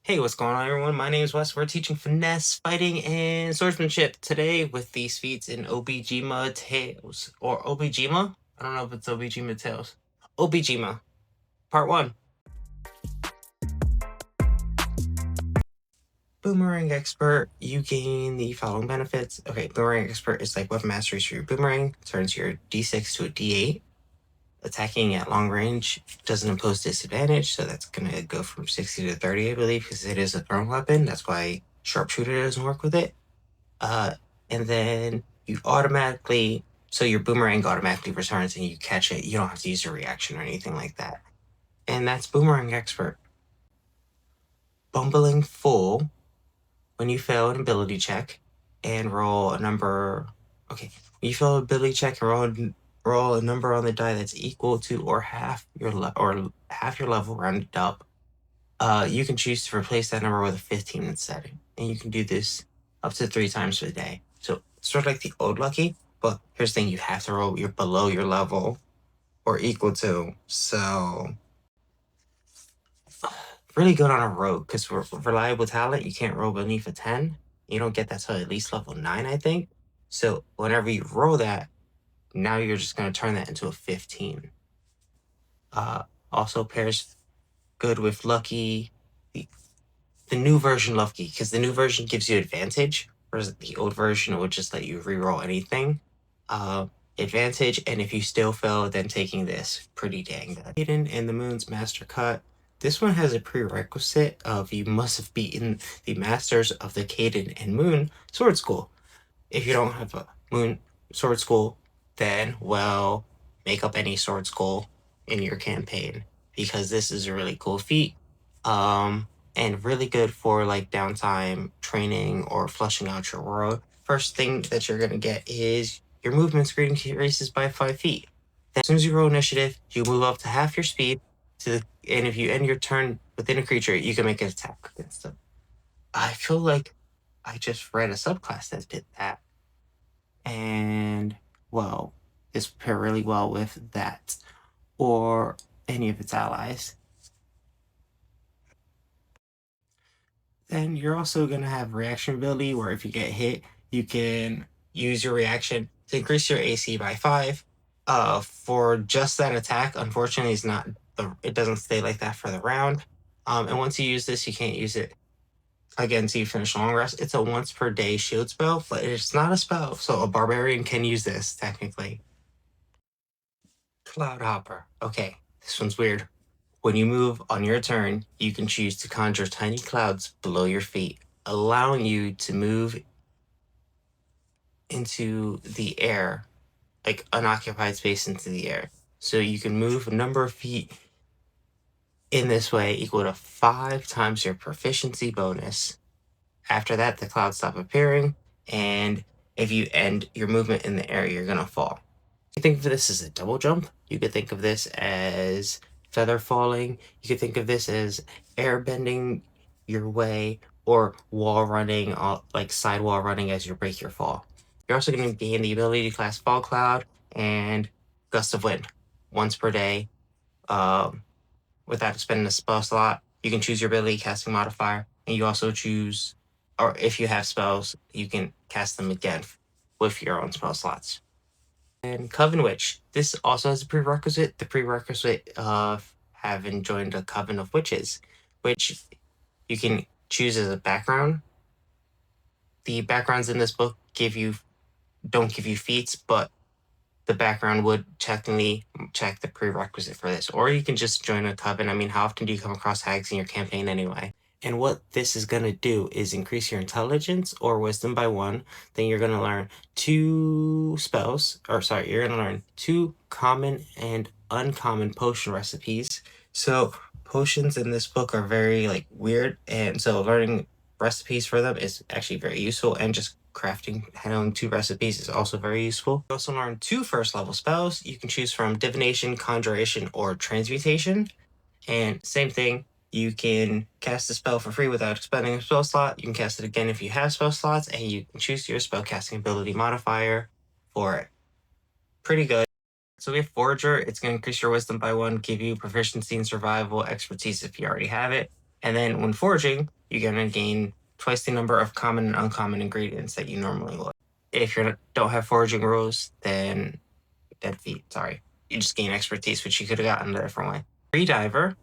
Hey, what's going on, everyone? My name is Wes. We're teaching finesse, fighting, and swordsmanship today with these feats in Obojima Tales. Or Obojima? I don't know if it's Obojima Tales. Obojima, Part 1. Boomerang Expert, you gain the following benefits. Okay, Boomerang Expert is like weapon mastery for your boomerang. Turns your D6 to a D8. Attacking at long range doesn't impose disadvantage, so that's going to go from 60 to 30, I believe, because it is a thrown weapon. That's why sharpshooter doesn't work with it. And then you automatically, so your boomerang automatically returns and you catch it. You don't have to use a reaction or anything like that. And that's Boomerang Expert. Bumbling Fool, when you fail an ability check and roll a number, okay, when you fail an ability check and roll a number on the die that's equal to or half your level rounded up, you can choose to replace that number with a 15 instead. And you can do this up to 3 times per day. So it's sort of like the old lucky, but here's the thing, you have to roll you're below your level or equal to. So really good on a rogue, because for reliable talent, you can't roll beneath a 10. You don't get that till at least level 9, I think. So whenever you roll that, now you're just going to turn that into a 15. Also pairs good with lucky, the new version lucky, because the new version gives you advantage, whereas the old version would just let you reroll anything. Advantage, and if you still fail, then taking this, pretty dang good. Canden and the Moon's Master Cut. This one has a prerequisite of you must have beaten the Masters of the Canden and Moon Sword School. If you don't have a Moon Sword School, then, well, make up any sword school in your campaign, because this is a really cool feat. And really good for like downtime training or flushing out your world. First thing that you're going to get is your movement speed increases by 5 feet. Then, as soon as you roll initiative, you move up to half your speed and if you end your turn within a creature, you can make an attack against them. I feel like I just read a subclass that did that. And, well, this pair really well with that or any of its allies. Then you're also going to have reaction ability, where if you get hit, you can use your reaction to increase your AC by 5. For just that attack, unfortunately, it doesn't stay like that for the round. And once you use this, you can't use it again until you finish long rest. It's a once per day shield spell, but it's not a spell, so a barbarian can use this technically. Cloud Hopper. Okay, this one's weird. When you move on your turn, you can choose to conjure tiny clouds below your feet, allowing you to move into the air, like unoccupied space into the air. So you can move a number of feet in this way equal to 5 times your proficiency bonus. After that, the clouds stop appearing, and if you end your movement in the air, you're going to fall. You think of this as a double jump. You could think of this as feather falling. You could think of this as air bending your way, or wall running, like side wall running as you break your fall. You're also going to gain the ability to cast Fall Cloud and Gust of Wind once per day. Without spending a spell slot, you can choose your ability casting modifier, and you also choose, or if you have spells, you can cast them again with your own spell slots. And Coven Witch. This also has a prerequisite. The prerequisite of having joined a Coven of Witches, which you can choose as a background. The backgrounds in this book don't give you feats, but the background would technically check the prerequisite for this. Or you can just join a coven. I mean, how often do you come across hags in your campaign anyway? And what this is going to do is increase your intelligence or wisdom by 1. Then you're going to learn 2 you're going to learn 2 common and uncommon potion recipes. So potions in this book are very like weird, and so learning recipes for them is actually very useful, and just handling 2 recipes is also very useful. You also learn 2 first level spells. You can choose from divination, conjuration, or transmutation. And same thing, you can cast a spell for free without expending a spell slot. You can cast it again if you have spell slots, and you can choose your spellcasting ability modifier for it. Pretty good. So we have Forager. It's going to increase your wisdom by 1, give you proficiency in survival, expertise if you already have it. And then when foraging, you're going to gain twice the number of common and uncommon ingredients that you normally would. If you don't have foraging rules, then dead feet, sorry. You just gain expertise, which you could have gotten a different way. Free diver,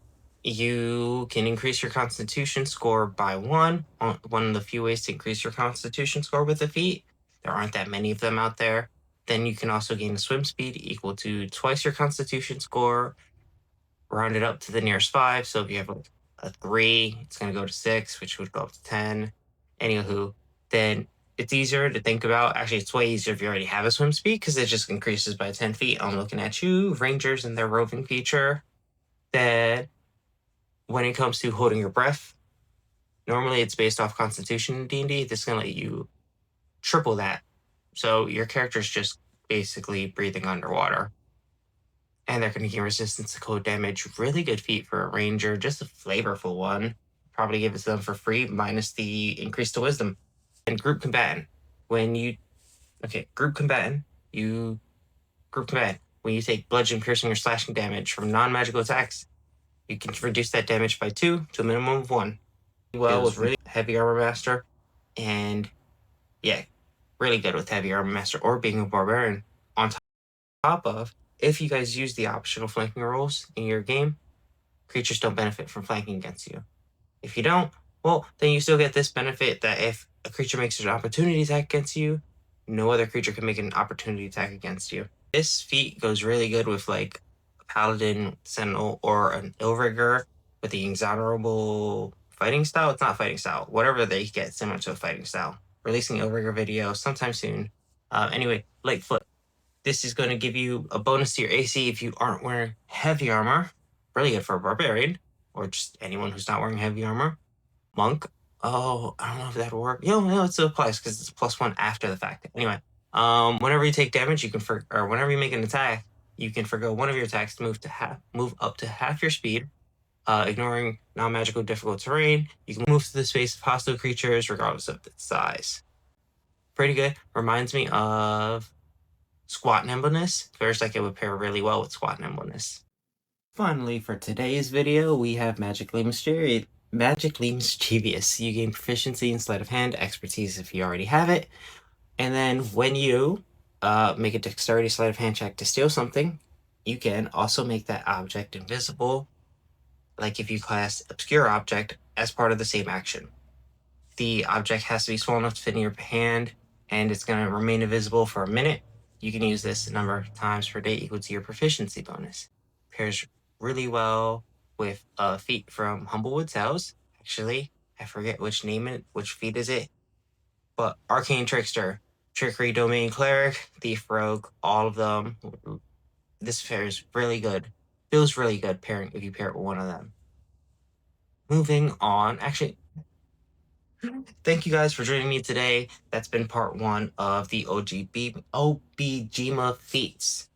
you can increase your constitution score by 1. One of the few ways to increase your constitution score with a feat. There aren't that many of them out there. Then you can also gain a swim speed equal to twice your constitution score, rounded up to the nearest 5. So if you have like a 3, it's going to go to 6, which would go up to 10. Anywho, then it's easier to think about. Actually, it's way easier if you already have a swim speed because it just increases by 10 feet. I'm looking at you, Rangers and their roving feature. Then when it comes to holding your breath, normally it's based off Constitution in D&D. This is going to let you triple that. So your character's just basically breathing underwater. And they're going to gain resistance to cold damage. Really good feat for a ranger, just a flavorful one. Probably give it to them for free, minus the increase to wisdom. And group combatant. When you take bludgeon, piercing, or slashing damage from non-magical attacks, you can reduce that damage by 2 to a minimum of 1. Well, with really heavy armor master, and yeah, really good with heavy armor master or being a barbarian. On top of, if you guys use the optional flanking rules in your game, creatures don't benefit from flanking against you. If you don't, well, then you still get this benefit that if a creature makes an opportunity attack against you, no other creature can make an opportunity attack against you. This feat goes really good with like a paladin, sentinel, or an illrigger with the exonerable fighting style. It's not fighting style. Whatever they get similar to a fighting style. Releasing illrigger video sometime soon. Anyway, Lightfoot. This is going to give you a bonus to your AC if you aren't wearing heavy armor. Really good for a barbarian, or just anyone who's not wearing heavy armor. Monk. Oh, I don't know if that'll work. No, it still applies because it's +1 after the fact. Anyway, whenever you take damage, you can whenever you make an attack, you can forgo one of your attacks to move up to half your speed, ignoring non-magical difficult terrain. You can move through the space of hostile creatures regardless of its size. Pretty good. Reminds me of squat nimbleness. Feels like it would pair really well with squat nimbleness. Finally, for today's video, we have Magically Mischievous. You gain proficiency in sleight of hand, expertise if you already have it. And then when you make a dexterity sleight of hand check to steal something, you can also make that object invisible, like if you class obscure object as part of the same action. The object has to be small enough to fit in your hand, and it's going to remain invisible for a minute. You can use this a number of times per day equal to your proficiency bonus. Pairs really well with a feat from Humblewood Tales. Actually, I forget which feat is it. But Arcane Trickster, Trickery, Domain Cleric, Thief, Rogue, all of them. This pairs really good. Feels really good pairing if you pair it with one of them. Moving on. Actually, thank you guys for joining me today. That's been part 1 of the Obojima Feats.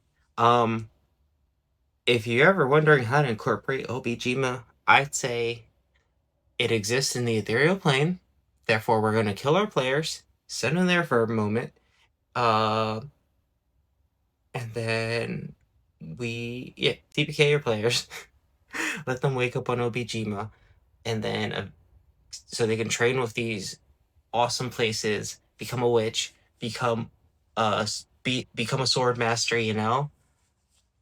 If you're ever wondering how to incorporate Obojima, I'd say it exists in the ethereal plane. Therefore, we're going to kill our players, send them there for a moment, and then TPK your players, let them wake up on Obojima, and then so they can train with these awesome places, become a witch, become a sword master,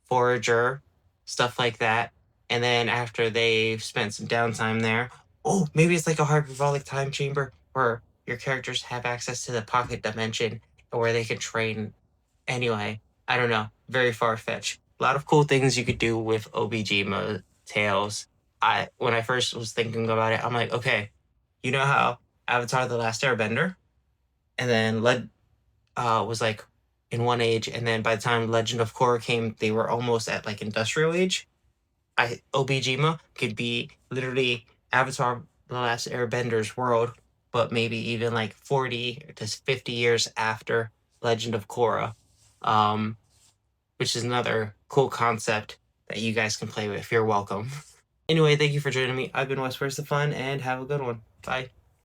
forager, stuff like that. And then after they've spent some downtime there, maybe it's like a hyperbolic time chamber where your characters have access to the pocket dimension where they can train. Anyway, I don't know. Very far-fetched. A lot of cool things you could do with Obojima Tales. When I first was thinking about it, I'm like, okay, you know how Avatar: The Last Airbender, and then was like in one age, and then by the time Legend of Korra came, they were almost at like industrial age. Obojima could be literally Avatar: The Last Airbender's world, but maybe even like 40 to 50 years after Legend of Korra, which is another cool concept that you guys can play with. You're welcome. Anyway, thank you for joining me. I've been West Where's the Fun, and have a good one. Bye.